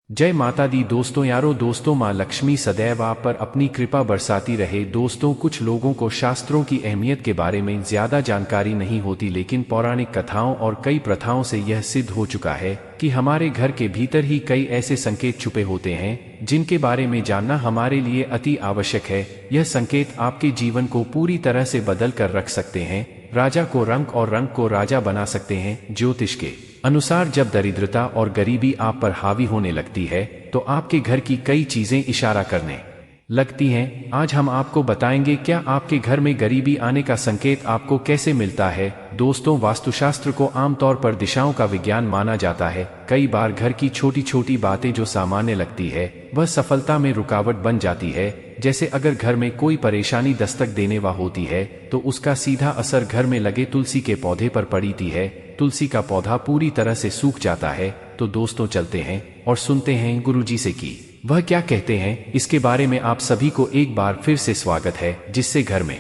जय माता दी दोस्तों यारों दोस्तों माँ लक्ष्मी सदैव आप पर अपनी कृपा बरसाती रहे। दोस्तों कुछ लोगों को शास्त्रों की अहमियत के बारे में ज्यादा जानकारी नहीं होती, लेकिन पौराणिक कथाओं और कई प्रथाओं से यह सिद्ध हो चुका है कि हमारे घर के भीतर ही कई ऐसे संकेत छुपे होते हैं जिनके बारे में जानना हमारे लिए अति आवश्यक है। यह संकेत आपके जीवन को पूरी तरह से बदल कर रख सकते हैं, राजा को रंक और रंक को राजा बना सकते हैं। ज्योतिष के अनुसार जब दरिद्रता और गरीबी आप पर हावी होने लगती है तो आपके घर की कई चीजें इशारा करने लगती हैं। आज हम आपको बताएंगे क्या आपके घर में गरीबी आने का संकेत आपको कैसे मिलता है। दोस्तों वास्तुशास्त्र को आमतौर पर दिशाओं का विज्ञान माना जाता है। कई बार घर की छोटी छोटी बातें जो सामान्य लगती है वह सफलता में रुकावट बन जाती है। जैसे अगर घर में कोई परेशानी दस्तक देने वाली होती है तो उसका सीधा असर घर में लगे तुलसी के पौधे पर पड़ती है। तुलसी का पौधा पूरी तरह से सूख जाता है तो दोस्तों चलते हैं और सुनते हैं गुरुजी से कि वह क्या कहते हैं। इसके बारे में आप सभी को एक बार फिर से स्वागत है। जिससे घर में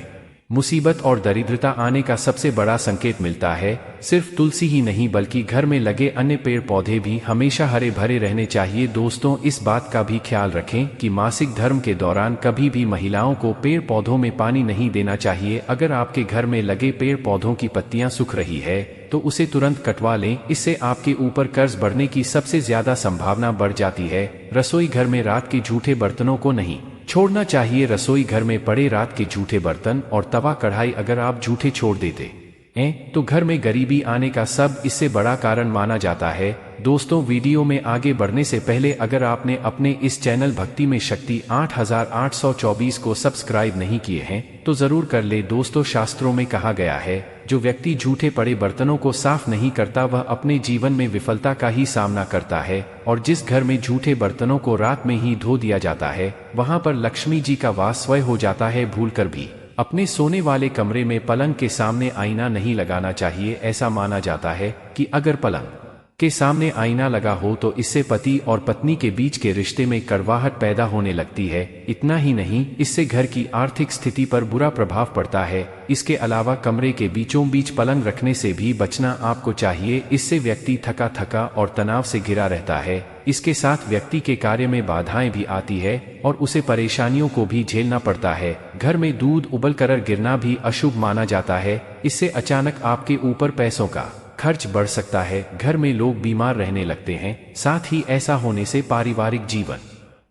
मुसीबत और दरिद्रता आने का सबसे बड़ा संकेत मिलता है। सिर्फ तुलसी ही नहीं बल्कि घर में लगे अन्य पेड़ पौधे भी हमेशा हरे भरे रहने चाहिए। दोस्तों इस बात का भी ख्याल रखें कि मासिक धर्म के दौरान कभी भी महिलाओं को पेड़ पौधों में पानी नहीं देना चाहिए। अगर आपके घर में लगे पेड़ पौधों की पत्तियां सूख रही है तो उसे तुरंत कटवा लें, इससे आपके ऊपर कर्ज बढ़ने की सबसे ज्यादा संभावना बढ़ जाती है। रसोई घर में रात के जूठे बर्तनों को नहीं छोड़ना चाहिए। रसोई घर में पड़े रात के जूठे बर्तन और तवा कढ़ाई अगर आप जूठे छोड़ देते हैं तो घर में गरीबी आने का सब इससे बड़ा कारण माना जाता है। दोस्तों वीडियो में आगे बढ़ने से पहले अगर आपने अपने इस चैनल भक्ति में शक्ति 8824 को सब्सक्राइब नहीं किए हैं तो जरूर कर ले। दोस्तों शास्त्रों में कहा गया है जो व्यक्ति जूठे पड़े बर्तनों को साफ नहीं करता वह अपने जीवन में विफलता का ही सामना करता है। और जिस घर में जूठे बर्तनों को रात में ही धो दिया जाता है वहां पर लक्ष्मी जी का वास स्वयं हो जाता है। भूलकर भी अपने सोने वाले कमरे में पलंग के सामने आईना नहीं लगाना चाहिए। ऐसा माना जाता है कि अगर पलंग के सामने आईना लगा हो तो इससे पति और पत्नी के बीच के रिश्ते में कड़वाहट पैदा होने लगती है। इतना ही नहीं, इससे घर की आर्थिक स्थिति पर बुरा प्रभाव पड़ता है। इसके अलावा कमरे के बीचों बीच पलंग रखने से भी बचना आपको चाहिए। इससे व्यक्ति थका थका और तनाव से घिरा रहता है। इसके साथ व्यक्ति के कार्य में बाधाएं भी आती है और उसे परेशानियों को भी झेलना पड़ता है। घर में दूध उबल कर गिरना भी अशुभ माना जाता है। इससे अचानक आपके ऊपर पैसों का खर्च बढ़ सकता है। घर में लोग बीमार रहने लगते हैं। साथ ही ऐसा होने से पारिवारिक जीवन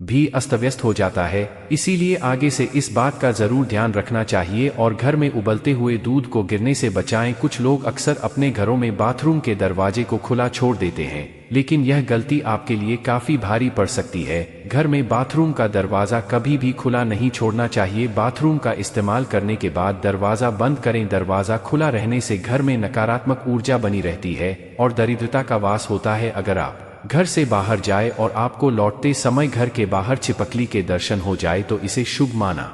भी अस्त व्यस्त हो जाता है। इसीलिए आगे से इस बात का जरूर ध्यान रखना चाहिए और घर में उबलते हुए दूध को गिरने से बचाएं। कुछ लोग अक्सर अपने घरों में बाथरूम के दरवाजे को खुला छोड़ देते हैं, लेकिन यह गलती आपके लिए काफी भारी पड़ सकती है। घर में बाथरूम का दरवाजा कभी भी खुला नहीं छोड़ना चाहिए। बाथरूम का इस्तेमाल करने के बाद दरवाजा बंद करें। दरवाजा खुला रहने से घर में नकारात्मक ऊर्जा बनी रहती है और दरिद्रता का वास होता है। अगर आप घर से बाहर जाए और आपको लौटते समय घर के बाहर छिपकली के दर्शन हो जाए तो इसे शुभ माना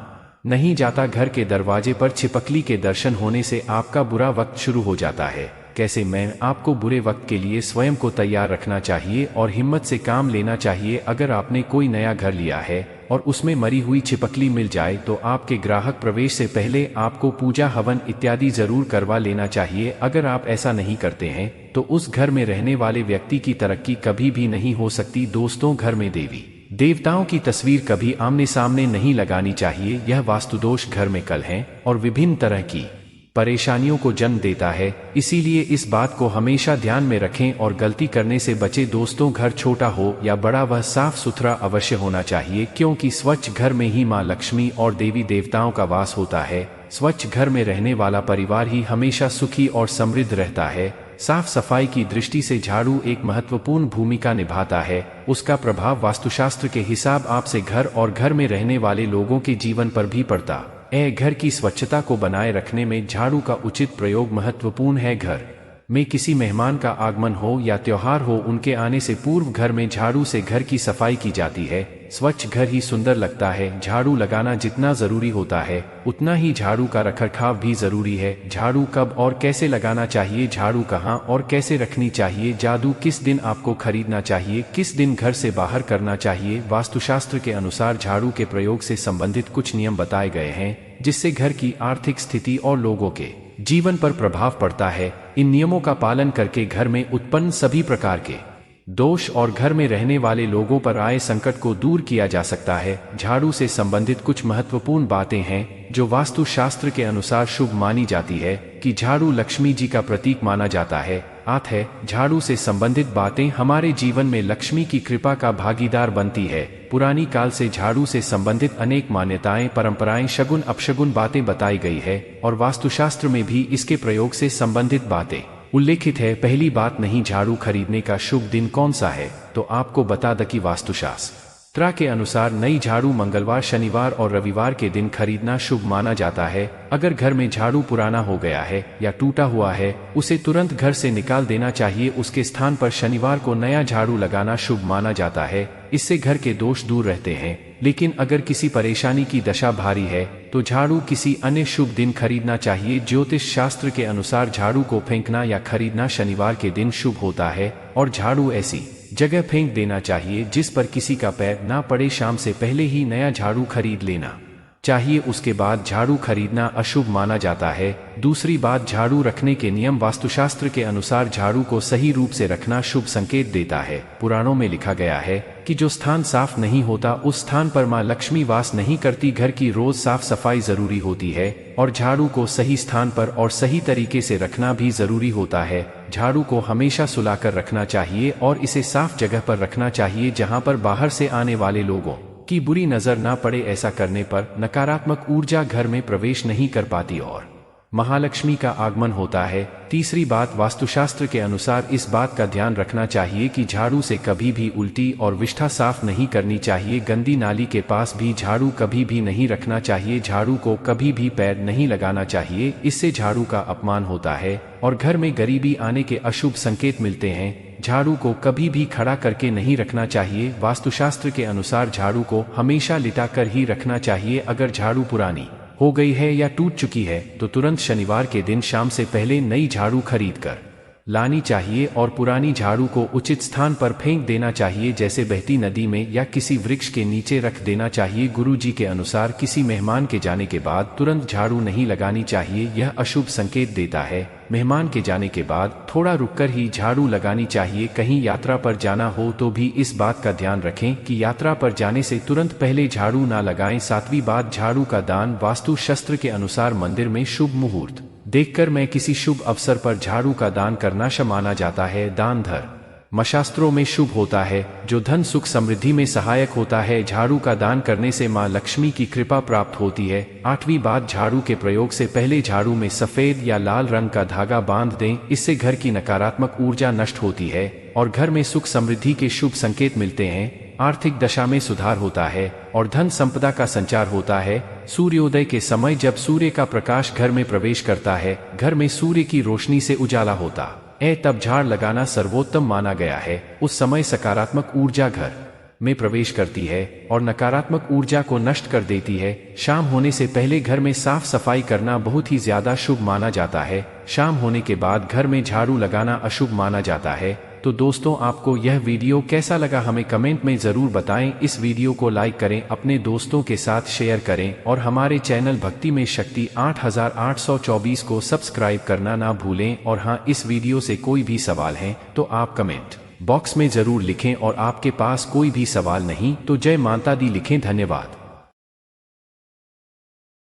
नहीं जाता। घर के दरवाजे पर छिपकली के दर्शन होने से आपका बुरा वक्त शुरू हो जाता है। कैसे मैं आपको बुरे वक्त के लिए स्वयं को तैयार रखना चाहिए और हिम्मत से काम लेना चाहिए। अगर आपने कोई नया घर लिया है और उसमें मरी हुई छिपकली मिल जाए तो आपके ग्राहक प्रवेश से पहले आपको पूजा हवन इत्यादि जरूर करवा लेना चाहिए। अगर आप ऐसा नहीं करते हैं तो उस घर में रहने वाले व्यक्ति की तरक्की कभी भी नहीं हो सकती। दोस्तों घर में देवी देवताओं की तस्वीर कभी आमने सामने नहीं लगानी चाहिए। यह वास्तुदोष घर में कलह और विभिन्न तरह की परेशानियों को जन्म देता है। इसीलिए इस बात को हमेशा ध्यान में रखें और गलती करने से बचे। दोस्तों घर छोटा हो या बड़ा वह साफ सुथरा अवश्य होना चाहिए, क्योंकि स्वच्छ घर में ही मां लक्ष्मी और देवी देवताओं का वास होता है। स्वच्छ घर में रहने वाला परिवार ही हमेशा सुखी और समृद्ध रहता है। साफ सफाई की दृष्टि से झाड़ू एक महत्वपूर्ण भूमिका निभाता है। उसका प्रभाव वास्तुशास्त्र के हिसाब आपसे घर और घर में रहने वाले लोगों के जीवन पर भी पड़ता है। घर की स्वच्छता को बनाए रखने में झाड़ू का उचित प्रयोग महत्वपूर्ण है। घर में किसी मेहमान का आगमन हो या त्योहार हो, उनके आने से पूर्व घर में झाड़ू से घर की सफाई की जाती है। स्वच्छ घर ही सुंदर लगता है। झाड़ू लगाना जितना जरूरी होता है उतना ही झाड़ू का रखरखाव भी जरूरी है। झाड़ू कब और कैसे लगाना चाहिए, झाड़ू कहाँ और कैसे रखनी चाहिए, जादू किस दिन आपको खरीदना चाहिए, किस दिन घर से बाहर करना चाहिए। वास्तुशास्त्र के अनुसार झाड़ू के प्रयोग से संबंधित कुछ नियम बताए गए हैं जिससे घर की आर्थिक स्थिति और लोगों के जीवन पर प्रभाव पड़ता है। इन नियमों का पालन करके घर में उत्पन्न सभी प्रकार के दोष और घर में रहने वाले लोगों पर आए संकट को दूर किया जा सकता है। झाड़ू से संबंधित कुछ महत्वपूर्ण बातें हैं जो वास्तु शास्त्र के अनुसार शुभ मानी जाती है कि झाड़ू लक्ष्मी जी का प्रतीक माना जाता है। झाड़ू से संबंधित बातें हमारे जीवन में लक्ष्मी की कृपा का भागीदार बनती है। पुरानी काल से झाड़ू से संबंधित अनेक मान्यताएं, परंपराएं, शगुन अपशगुन बातें बताई गई है और वास्तुशास्त्र में भी इसके प्रयोग से संबंधित बातें उल्लेखित है। पहली बात, नहीं झाड़ू खरीदने का शुभ दिन कौन सा है, तो आपको बता दें कि वास्तुशास्त्र के अनुसार नई झाड़ू मंगलवार, शनिवार और रविवार के दिन खरीदना शुभ माना जाता है। अगर घर में झाड़ू पुराना हो गया है या टूटा हुआ है, उसे तुरंत घर से निकाल देना चाहिए। उसके स्थान पर शनिवार को नया झाड़ू लगाना शुभ माना जाता है। इससे घर के दोष दूर रहते हैं। लेकिन अगर किसी परेशानी की दशा भारी है तो झाड़ू किसी अन्य शुभ दिन खरीदना चाहिए। ज्योतिष शास्त्र के अनुसार झाड़ू को फेंकना या खरीदना शनिवार के दिन शुभ होता है और झाड़ू ऐसी जगह फेंक देना चाहिए जिस पर किसी का पैर ना पड़े। शाम से पहले ही नया झाड़ू खरीद लेना चाहिए, उसके बाद झाड़ू खरीदना अशुभ माना जाता है। दूसरी बात, झाड़ू रखने के नियम। वास्तुशास्त्र के अनुसार झाड़ू को सही रूप से रखना शुभ संकेत देता है। पुराणों में लिखा गया है कि जो स्थान साफ नहीं होता उस स्थान पर मां लक्ष्मी वास नहीं करती। घर की रोज साफ सफाई जरूरी होती है और झाड़ू को सही स्थान पर और सही तरीके से रखना भी जरूरी होता है। झाड़ू को हमेशा सुलाकर रखना चाहिए और इसे साफ जगह पर रखना चाहिए जहां पर बाहर से आने वाले लोगों की बुरी नजर ना पड़े। ऐसा करने पर नकारात्मक ऊर्जा घर में प्रवेश नहीं कर पाती और महालक्ष्मी का आगमन होता है। तीसरी बात, वास्तुशास्त्र के अनुसार इस बात का ध्यान रखना चाहिए कि झाड़ू से कभी भी उल्टी और विष्ठा साफ नहीं करनी चाहिए। गंदी नाली के पास भी झाड़ू कभी भी नहीं रखना चाहिए। झाड़ू को कभी भी पैर नहीं लगाना चाहिए, इससे झाड़ू का अपमान होता है और घर में गरीबी आने के अशुभ संकेत मिलते हैं। झाड़ू को कभी भी खड़ा करके नहीं रखना चाहिए। वास्तुशास्त्र के अनुसार झाड़ू को हमेशा लिटाकर ही रखना चाहिए। अगर झाड़ू पुरानी हो गई है या टूट चुकी है तो तुरंत शनिवार के दिन शाम से पहले नई झाड़ू खरीद कर लानी चाहिए और पुरानी झाड़ू को उचित स्थान पर फेंक देना चाहिए, जैसे बहती नदी में या किसी वृक्ष के नीचे रख देना चाहिए। गुरुजी के अनुसार किसी मेहमान के जाने के बाद तुरंत झाड़ू नहीं लगानी चाहिए, यह अशुभ संकेत देता है। मेहमान के जाने के बाद थोड़ा रुककर ही झाड़ू लगानी चाहिए। कहीं यात्रा पर जाना हो तो भी इस बात का ध्यान रखें कि यात्रा पर जाने से तुरंत पहले झाड़ू ना लगाएं। सातवीं बात, झाड़ू का दान। वास्तु शास्त्र के अनुसार मंदिर में शुभ मुहूर्त देखकर मैं किसी शुभ अवसर पर झाड़ू का दान करना शुभ माना जाता है। दान धर्मशास्त्रों में शुभ होता है जो धन सुख समृद्धि में सहायक होता है। झाड़ू का दान करने से मां लक्ष्मी की कृपा प्राप्त होती है। आठवीं बात, झाड़ू के प्रयोग से पहले झाड़ू में सफेद या लाल रंग का धागा बांध दें, इससे घर की नकारात्मक ऊर्जा नष्ट होती है और घर में सुख समृद्धि के शुभ संकेत मिलते हैं। आर्थिक दशा में सुधार होता है और धन संपदा का संचार होता है। सूर्योदय के समय जब सूर्य का प्रकाश घर में प्रवेश करता है, घर में सूर्य की रोशनी से उजाला होता है, तब झाड़ लगाना सर्वोत्तम माना गया है। उस समय सकारात्मक ऊर्जा घर में प्रवेश करती है और नकारात्मक ऊर्जा को नष्ट कर देती है। शाम होने से पहले घर में साफ सफाई करना बहुत ही ज्यादा शुभ माना जाता है। शाम होने के बाद घर में झाड़ू लगाना अशुभ माना जाता है। तो दोस्तों, आपको यह वीडियो कैसा लगा हमें कमेंट में जरूर बताएं। इस वीडियो को लाइक करें, अपने दोस्तों के साथ शेयर करें और हमारे चैनल भक्ति में शक्ति 8824 को सब्सक्राइब करना ना भूलें। और हाँ, इस वीडियो से कोई भी सवाल है तो आप कमेंट बॉक्स में जरूर लिखें और आपके पास कोई भी सवाल नहीं तो जय माता दी लिखें। धन्यवाद।